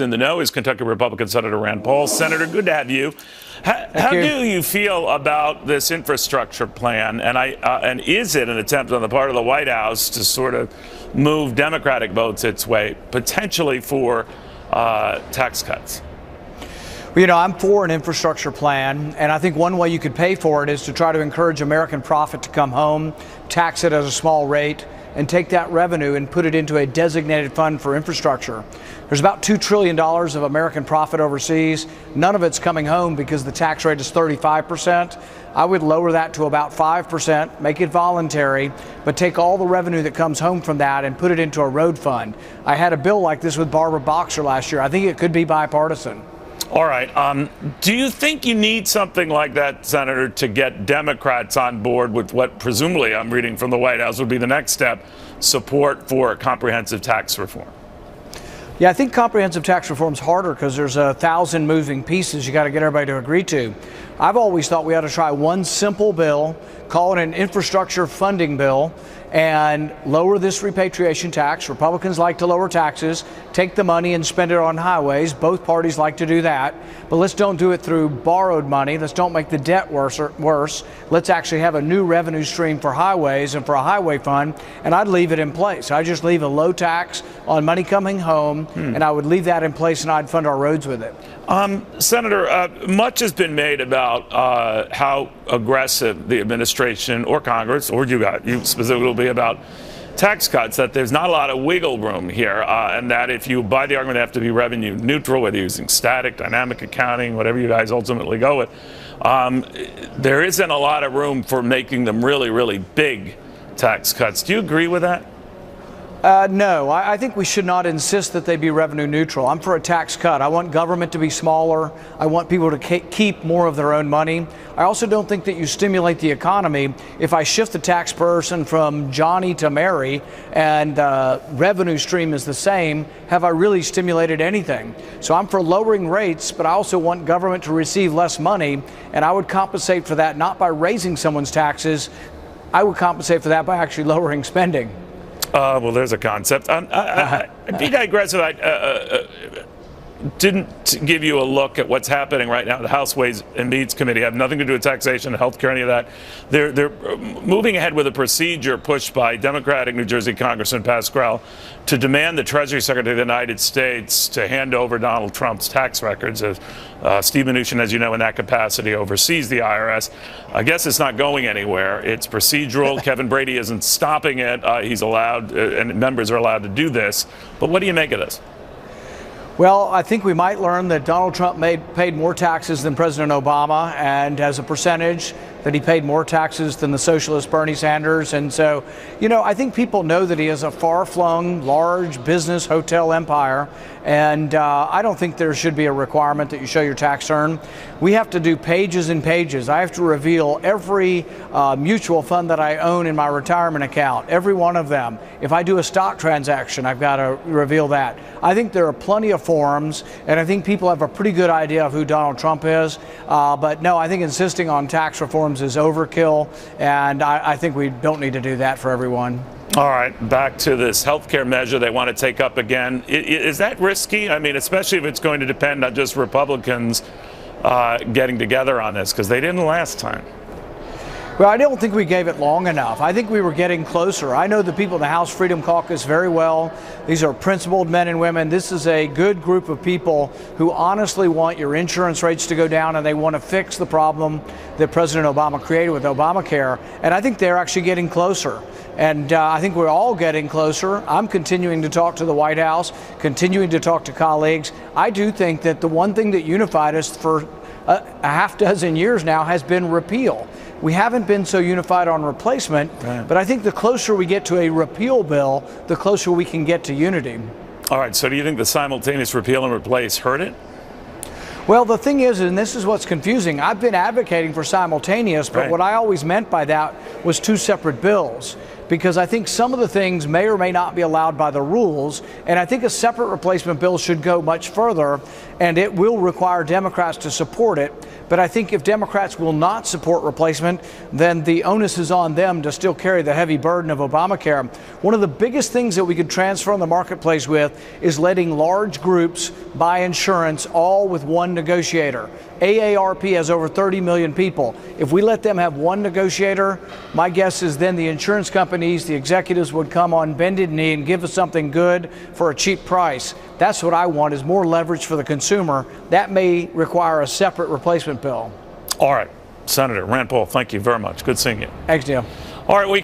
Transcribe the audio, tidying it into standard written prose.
In the know is Kentucky Republican Senator Rand Paul. Senator, good to have you. How do you feel about this infrastructure plan? And is it an attempt on the part of the White House to sort of move Democratic votes its way, potentially for tax cuts? Well, you know, I'm for an infrastructure plan, and I think one way you could pay for it is to try to encourage American profit to come home, tax it at a small rate, and take that revenue and put it into a designated fund for infrastructure. There's about $2 trillion of American profit overseas. None of it's coming home because the tax rate is 35%. I would lower that to about 5%, make it voluntary, but take all the revenue that comes home from that and put it into a road fund. I had a bill like this with Barbara Boxer last year. I think it could be bipartisan. All right. Do you think you need something like that, Senator, to get Democrats on board with what presumably, I'm reading from the White House, would be the next step, support for comprehensive tax reform? Yeah, I think comprehensive tax reform is harder because there's 1,000 moving pieces you got to get everybody to agree to. I've always thought we ought to try one simple bill, call it an infrastructure funding bill, and lower this repatriation tax. Republicans like to lower taxes, take the money and spend it on highways. Both parties like to do that. But let's don't do it through borrowed money. Let's don't make the debt worse. Let's actually have a new revenue stream for highways and for a highway fund. And I'd leave it in place. I'd just leave a low tax on money coming home, and I would leave that in place, and I'd fund our roads with it. Senator, much has been made about how aggressive the administration or Congress, or you specifically will be about tax cuts, that there's not a lot of wiggle room here, and that if you buy the argument they have to be revenue neutral, whether you're using static, dynamic accounting, whatever you guys ultimately go with, there isn't a lot of room for making them really, really big tax cuts. Do you agree with that? No, I think we should not insist that they be revenue neutral. I'm for a tax cut. I want government to be smaller. I want people to keep more of their own money. I also don't think that you stimulate the economy if I shift the tax person from Johnny to Mary and revenue stream is the same. Have I really stimulated anything? So I'm for lowering rates, but I also want government to receive less money, and I would compensate for that not by raising someone's taxes. I would compensate for that by actually lowering spending. Well, there's a concept. Be digressive. I didn't give you a look at what's happening right now. The House Ways and Means Committee have nothing to do with taxation, healthcare, any of that. They're moving ahead with a procedure pushed by Democratic New Jersey Congressman Pascrell to demand the Treasury Secretary of the United States to hand over Donald Trump's tax records. Steve Mnuchin, as you know, in that capacity oversees the IRS. I guess it's not going anywhere. It's procedural. Kevin Brady isn't stopping it. He's allowed, and members are allowed to do this. But what do you make of this? Well, I think we might learn that Donald Trump paid more taxes than President Obama, and as a percentage that he paid more taxes than the socialist Bernie Sanders. And so, you know, I think people know that he has a far-flung, large business hotel empire, and I don't think there should be a requirement that you show your tax return. We have to do pages and pages. I have to reveal every mutual fund that I own in my retirement account, every one of them. If I do a stock transaction, I've got to reveal that. I think there are plenty of forms, and I think people have a pretty good idea of who Donald Trump is. But no, I think insisting on tax reforms is overkill, and I think we don't need to do that for everyone. All right, back to this health care measure they want to take up again. Is that risky? I mean, especially if it's going to depend on just Republicans getting together on this, because they didn't last time. Well, I don't think we gave it long enough. I think we were getting closer. I know the people in the House Freedom Caucus very well. These are principled men and women. This is a good group of people who honestly want your insurance rates to go down, and they want to fix the problem that President Obama created with Obamacare. And I think they're actually getting closer. And I think we're all getting closer. I'm continuing to talk to the White House, continuing to talk to colleagues. I do think that the one thing that unified us for a half dozen years now has been repeal. We haven't been so unified on replacement, right. But I think the closer we get to a repeal bill, the closer we can get to unity. All right, so do you think the simultaneous repeal and replace hurt it? Well, the thing is, and this is what's confusing, I've been advocating for simultaneous, but what I always meant by that was two separate bills, because I think some of the things may or may not be allowed by the rules, and I think a separate replacement bill should go much further, and it will require Democrats to support it. But But I think if Democrats will not support replacement, then the onus is on them to still carry the heavy burden of Obamacare. One of the biggest things that we could transform the marketplace with is letting large groups buy insurance all with one negotiator. AARP has over 30 million people. If we let them have one negotiator, my guess is then the insurance companies, the executives would come on bended knee and give us something good for a cheap price. That's what I want, is more leverage for the consumer. That may require a separate replacement bill. All right, Senator Rand Paul, thank you very much. Good seeing you. Thanks, Neil. All right, we